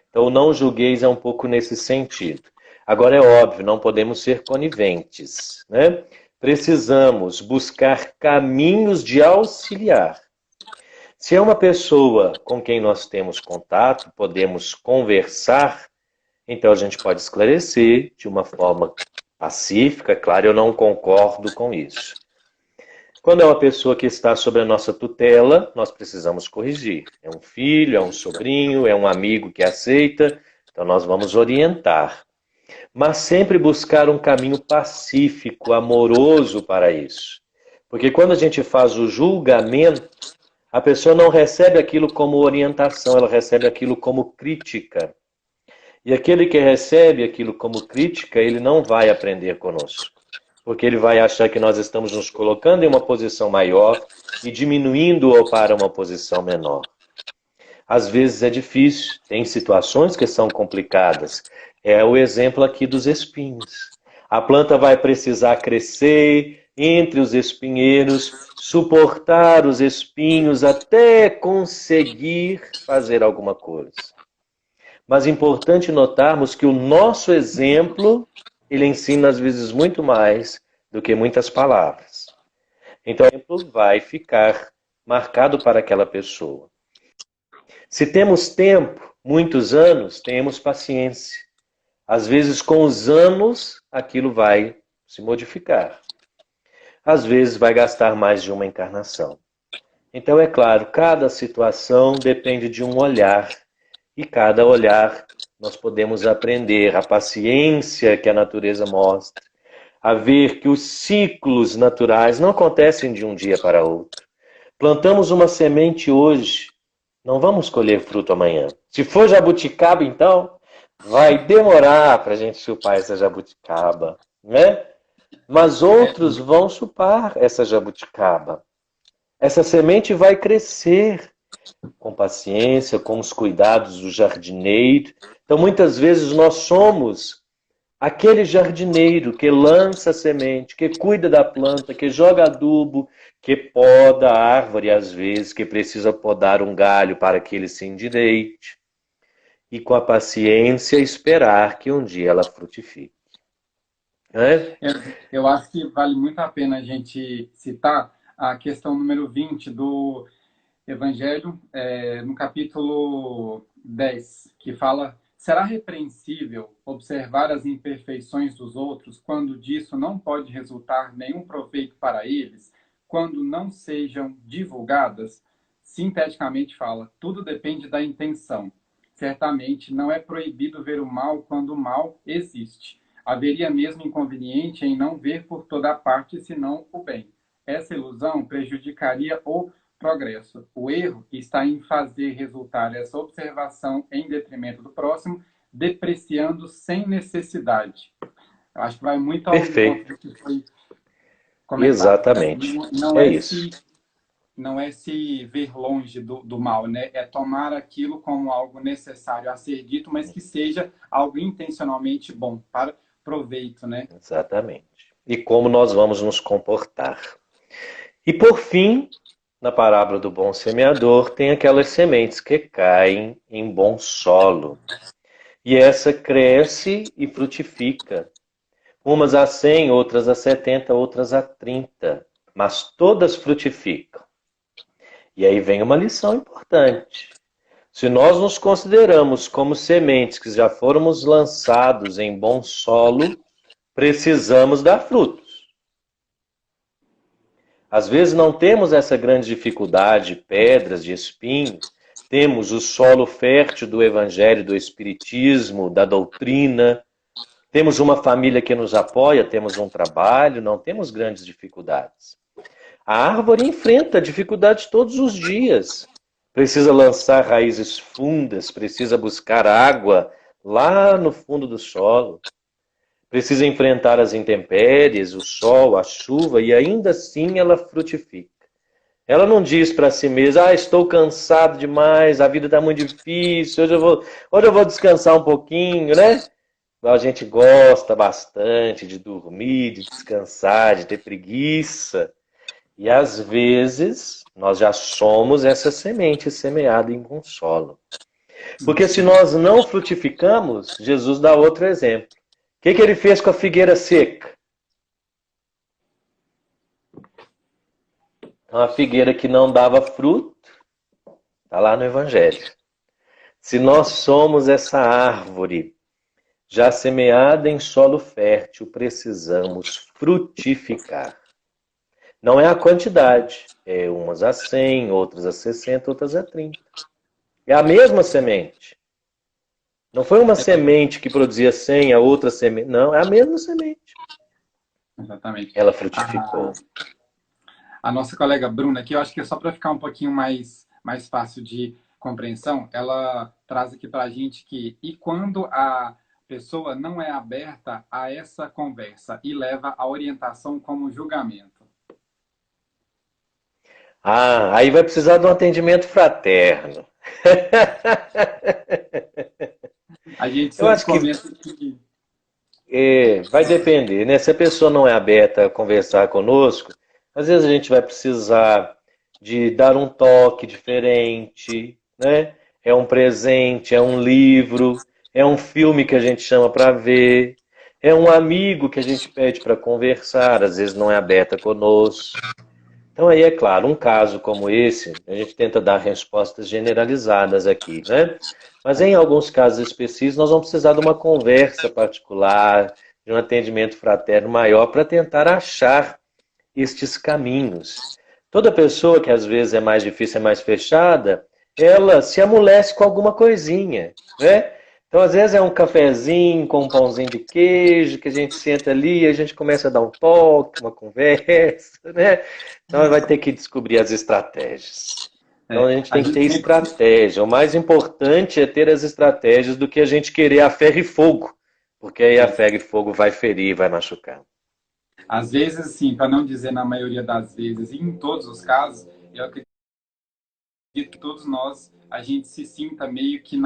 Então, o não julgueis é um pouco nesse sentido. Agora, é óbvio, não podemos ser coniventes. Né? Precisamos buscar caminhos de auxiliar. Se é uma pessoa com quem nós temos contato, podemos conversar, então a gente pode esclarecer de uma forma pacífica. Claro, eu não concordo com isso. Quando é uma pessoa que está sob a nossa tutela, nós precisamos corrigir. É um filho, é um sobrinho, é um amigo que aceita, então nós vamos orientar. Mas sempre buscar um caminho pacífico, amoroso para isso. Porque quando a gente faz o julgamento, a pessoa não recebe aquilo como orientação, ela recebe aquilo como crítica. E aquele que recebe aquilo como crítica, ele não vai aprender conosco. Porque ele vai achar que nós estamos nos colocando em uma posição maior e diminuindo-o para uma posição menor. Às vezes é difícil, tem situações que são complicadas. É o exemplo aqui dos espinhos. A planta vai precisar crescer entre os espinheiros, suportar os espinhos até conseguir fazer alguma coisa. Mas é importante notarmos que o nosso exemplo, ele ensina às vezes muito mais do que muitas palavras. Então, o exemplo vai ficar marcado para aquela pessoa. Se temos tempo, muitos anos, tenhamos paciência. Às vezes, com os anos, aquilo vai se modificar. Às vezes, vai gastar mais de uma encarnação. Então, é claro, cada situação depende de um olhar. E cada olhar nós podemos aprender a paciência que a natureza mostra, a ver que os ciclos naturais não acontecem de um dia para outro. Plantamos uma semente hoje, não vamos colher fruto amanhã. Se for jabuticaba, então, vai demorar para a gente chupar essa jabuticaba, né? Mas outros vão chupar essa jabuticaba. Essa semente vai crescer com paciência, com os cuidados do jardineiro. Então, muitas vezes, nós somos Aquele jardineiro que lança a semente, que cuida da planta, que joga adubo, que poda a árvore às vezes, que precisa podar um galho para que ele se endireite, e com a paciência esperar que um dia ela frutifique. Né? Eu acho que vale muito a pena a gente citar a questão número 20 do Evangelho, no capítulo 10, que fala: será repreensível observar as imperfeições dos outros quando disso não pode resultar nenhum proveito para eles, quando não sejam divulgadas? Sinteticamente fala, tudo depende da intenção. Certamente não é proibido ver o mal quando o mal existe. Haveria mesmo inconveniente em não ver por toda parte, senão o bem. Essa ilusão prejudicaria o progresso. O erro está em fazer resultar essa observação em detrimento do próximo, depreciando sem necessidade. Eu acho que vai muito ao encontro Perfeito. do que foi comentado. Exatamente. Não É é isso. se não é se ver longe do mal, né? É tomar aquilo como algo necessário a ser dito, mas que seja algo intencionalmente bom, para proveito, né? Exatamente. E como nós vamos nos comportar. E por fim, na parábola do bom semeador, tem aquelas sementes que caem em bom solo. E essa cresce e frutifica. Umas a 100, outras a 70, outras a 30. Mas todas frutificam. E aí vem uma lição importante. Se nós nos consideramos como sementes que já fomos lançados em bom solo, precisamos dar frutos. Às vezes não temos essa grande dificuldade, pedras de espinhos, temos o solo fértil do evangelho, do espiritismo, da doutrina, temos uma família que nos apoia, temos um trabalho, não temos grandes dificuldades. A árvore enfrenta dificuldades todos os dias. Precisa lançar raízes fundas, precisa buscar água lá no fundo do solo. Precisa enfrentar as intempéries, o sol, a chuva, e ainda assim ela frutifica. Ela não diz para si mesma, estou cansado demais, a vida está muito difícil, hoje eu vou descansar um pouquinho, né? A gente gosta bastante de dormir, de descansar, de ter preguiça. E às vezes nós já somos essa semente semeada em consolo. Porque se nós não frutificamos, Jesus dá outro exemplo. O que ele fez com a figueira seca? Uma figueira que não dava fruto, está lá no Evangelho. Se nós somos essa árvore já semeada em solo fértil, precisamos frutificar. Não é a quantidade, é umas a 100, outras a 60, outras a 30. É a mesma semente. Não foi uma semente que produzia 100, a outra semente. Não, é a mesma semente. Exatamente. Ela frutificou. A nossa colega Bruna, aqui, eu acho que é só para ficar um pouquinho mais fácil de compreensão, ela traz aqui para a gente que, e quando a pessoa não é aberta a essa conversa e leva a orientação como julgamento? Aí vai precisar de um atendimento fraterno. A gente Eu sempre acho que comenta que vai depender, né? Se a pessoa não é aberta a conversar conosco, às vezes a gente vai precisar de dar um toque diferente, né? É um presente, é um livro, é um filme que a gente chama para ver, é um amigo que a gente pede para conversar, às vezes não é aberta conosco. Então aí é claro, um caso como esse, a gente tenta dar respostas generalizadas aqui, né? Mas em alguns casos específicos, nós vamos precisar de uma conversa particular, de um atendimento fraterno maior para tentar achar estes caminhos. Toda pessoa que às vezes é mais difícil, é mais fechada, ela se amolece com alguma coisinha, né? Então, às vezes é um cafezinho com um pãozinho de queijo, que a gente senta ali e a gente começa a dar um toque, uma conversa, né? Então, vai ter que descobrir as estratégias. Então, a gente a tem que ter gente sempre, estratégia. O mais importante é ter as estratégias do que a gente querer a ferro e fogo, porque aí a ferro e fogo vai ferir, vai machucar. às vezes, sim, para não dizer na maioria das vezes, e em todos os casos, eu acredito que todos nós, a gente se sinta meio que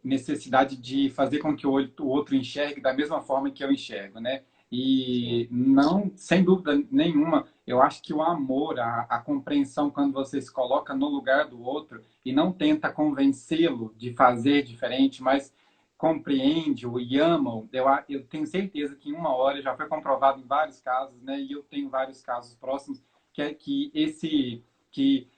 necessidade de fazer com que o outro enxergue da mesma forma que eu enxergo, né? E não, sem dúvida nenhuma, eu acho que o amor, a compreensão, quando você se coloca no lugar do outro e não tenta convencê-lo de fazer diferente, mas compreende-o e ama-o, eu tenho certeza que em uma hora, já foi comprovado em vários casos, né? E eu tenho vários casos próximos, que é que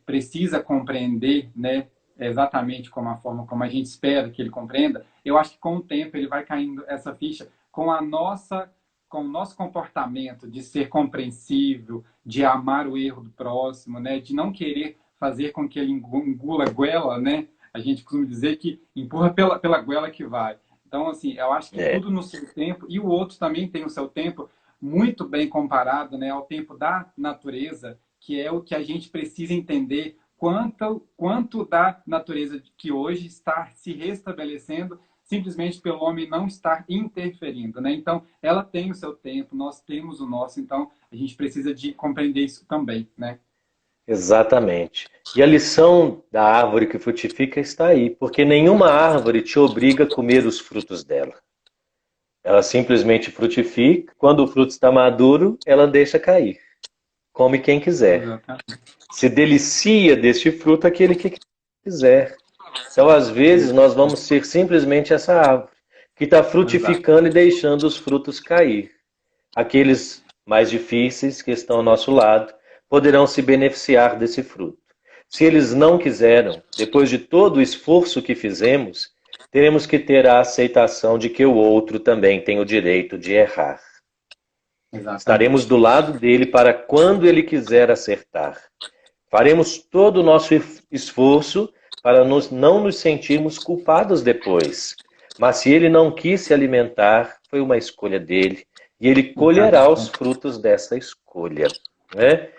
precisa compreender, né? Exatamente como a forma como a gente espera que ele compreenda, eu acho que com o tempo ele vai caindo essa ficha com o nosso comportamento de ser compreensível, de amar o erro do próximo, né? De não querer fazer com que ele engula a goela, né? A gente costuma dizer que empurra pela goela que vai. Então, assim, eu acho que tudo no seu tempo, e o outro também tem o seu tempo, muito bem comparado, né, ao tempo da natureza, que é o que a gente precisa entender quanto da natureza que hoje está se restabelecendo simplesmente pelo homem não estar interferindo, né? Então, ela tem o seu tempo, nós temos o nosso, então a gente precisa de compreender isso também, né? Exatamente. E a lição da árvore que frutifica está aí, porque nenhuma árvore te obriga a comer os frutos dela. Ela simplesmente frutifica, quando o fruto está maduro, ela deixa cair. Come quem quiser. Exatamente. Se delicia deste fruto aquele que quiser. Então, às vezes, nós vamos ser simplesmente essa árvore que está frutificando e deixando os frutos cair. Aqueles mais difíceis que estão ao nosso lado poderão se beneficiar desse fruto. Se eles não quiseram, depois de todo o esforço que fizemos, teremos que ter a aceitação de que o outro também tem o direito de errar. Exatamente. Estaremos do lado dele para quando ele quiser acertar. Faremos todo o nosso esforço para não nos sentirmos culpados depois. Mas se ele não quis se alimentar, foi uma escolha dele. E ele colherá os frutos dessa escolha. Né?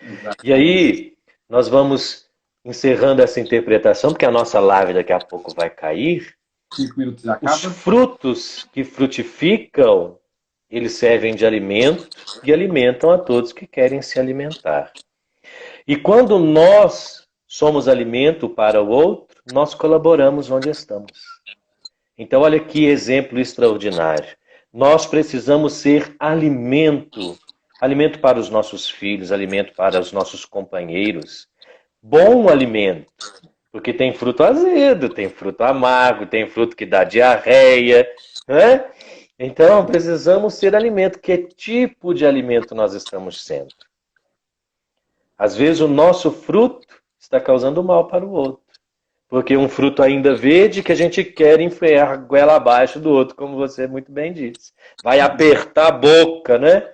E aí, nós vamos encerrando essa interpretação, porque a nossa live daqui a pouco vai cair. 5 minutos acaba. Os frutos que frutificam, eles servem de alimento e alimentam a todos que querem se alimentar. E quando nós somos alimento para o outro, nós colaboramos onde estamos. Então, olha que exemplo extraordinário. Nós precisamos ser alimento. Alimento para os nossos filhos, alimento para os nossos companheiros. Bom alimento. Porque tem fruto azedo, tem fruto amargo, tem fruto que dá diarreia. Né? Então, precisamos ser alimento. Que tipo de alimento nós estamos sendo? Às vezes o nosso fruto está causando mal para o outro. Porque um fruto ainda verde que a gente quer enfiar a goela abaixo do outro, como você muito bem disse. Vai apertar a boca, né?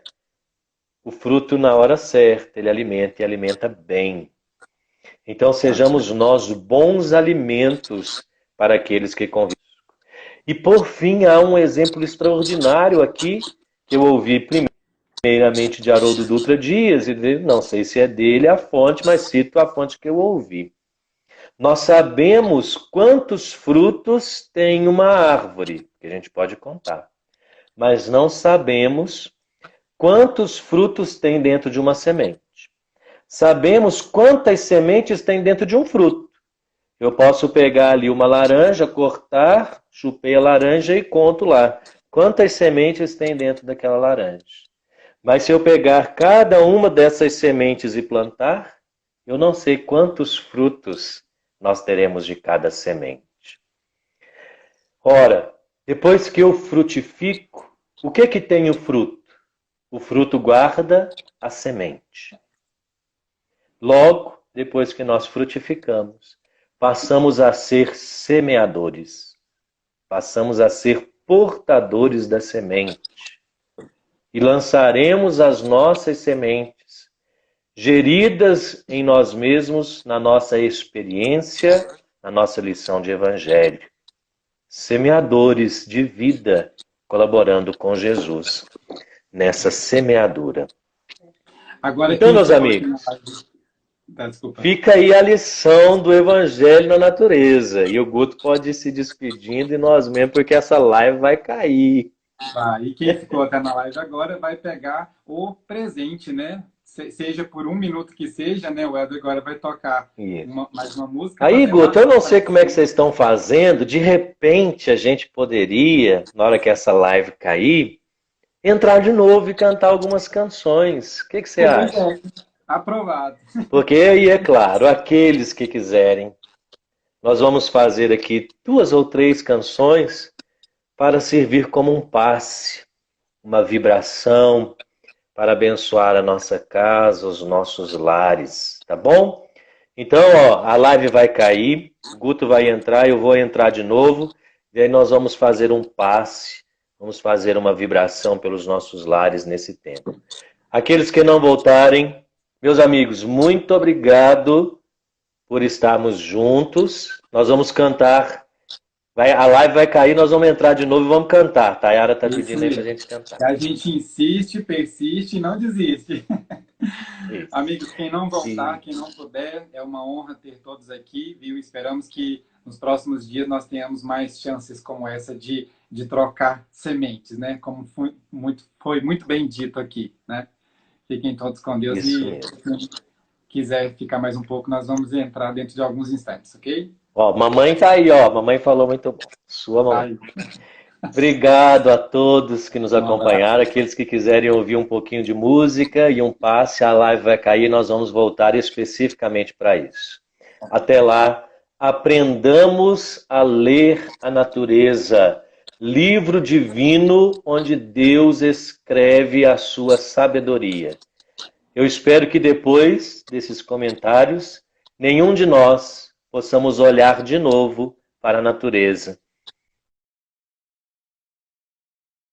O fruto na hora certa, ele alimenta e alimenta bem. Então sejamos nós bons alimentos para aqueles que convivem. E por fim, há um exemplo extraordinário aqui, que eu ouvi primeiramente de Haroldo Dutra Dias, e não sei se é dele a fonte, mas cito a fonte que eu ouvi. Nós sabemos quantos frutos tem uma árvore, que a gente pode contar, mas não sabemos quantos frutos tem dentro de uma semente. Sabemos quantas sementes tem dentro de um fruto. Eu posso pegar ali uma laranja, cortar, chupei a laranja e conto lá quantas sementes tem dentro daquela laranja. Mas se eu pegar cada uma dessas sementes e plantar, eu não sei quantos frutos nós teremos de cada semente. Ora, depois que eu frutifico, o que tem o fruto? O fruto guarda a semente. Logo, depois que nós frutificamos, passamos a ser semeadores. Passamos a ser portadores da semente. E lançaremos as nossas sementes, geridas em nós mesmos, na nossa experiência, na nossa lição de evangelho. Semeadores de vida, colaborando com Jesus nessa semeadura. Agora, então, meus amigos, fica aí a lição do evangelho na natureza. E o Guto pode ir se despedindo e nós mesmo, porque essa live vai cair. Vai. E quem ficou até na live agora vai pegar o presente, né? seja por um minuto que seja, né? O Helder agora vai tocar mais uma música. Aí, Guto, eu não sei como é que vocês estão fazendo. De repente, a gente poderia, na hora que essa live cair, entrar de novo e cantar algumas canções. O que você acha? Aprovado. Porque aí, é claro, aqueles que quiserem, nós vamos fazer aqui 2 ou 3 canções para servir como um passe, uma vibração, para abençoar a nossa casa, os nossos lares, tá bom? Então, ó, a live vai cair, o Guto vai entrar, eu vou entrar de novo, e aí nós vamos fazer um passe, vamos fazer uma vibração pelos nossos lares nesse tempo. Aqueles que não voltarem, meus amigos, muito obrigado por estarmos juntos. Nós vamos cantar. A live vai cair, nós vamos entrar de novo e vamos cantar. Tayara está pedindo aí pra gente cantar. A gente insiste, persiste e não desiste. Amigos, quem não voltar, quem não puder, é uma honra ter todos aqui, viu? Esperamos que nos próximos dias nós tenhamos mais chances como essa de trocar sementes, né? Como foi muito bem dito aqui, né? Fiquem todos com Deus. Isso e mesmo. se quiser ficar mais um pouco, nós vamos entrar dentro de alguns instantes, ok? Ó, mamãe tá aí, ó. Mamãe falou muito bom. Sua mamãe. Obrigado a todos que nos acompanharam. Aqueles que quiserem ouvir um pouquinho de música e um passe, a live vai cair. Nós vamos voltar especificamente para isso. Até lá, aprendamos a ler a natureza. Livro divino onde Deus escreve a sua sabedoria. Eu espero que depois desses comentários, nenhum de nós possamos olhar de novo para a natureza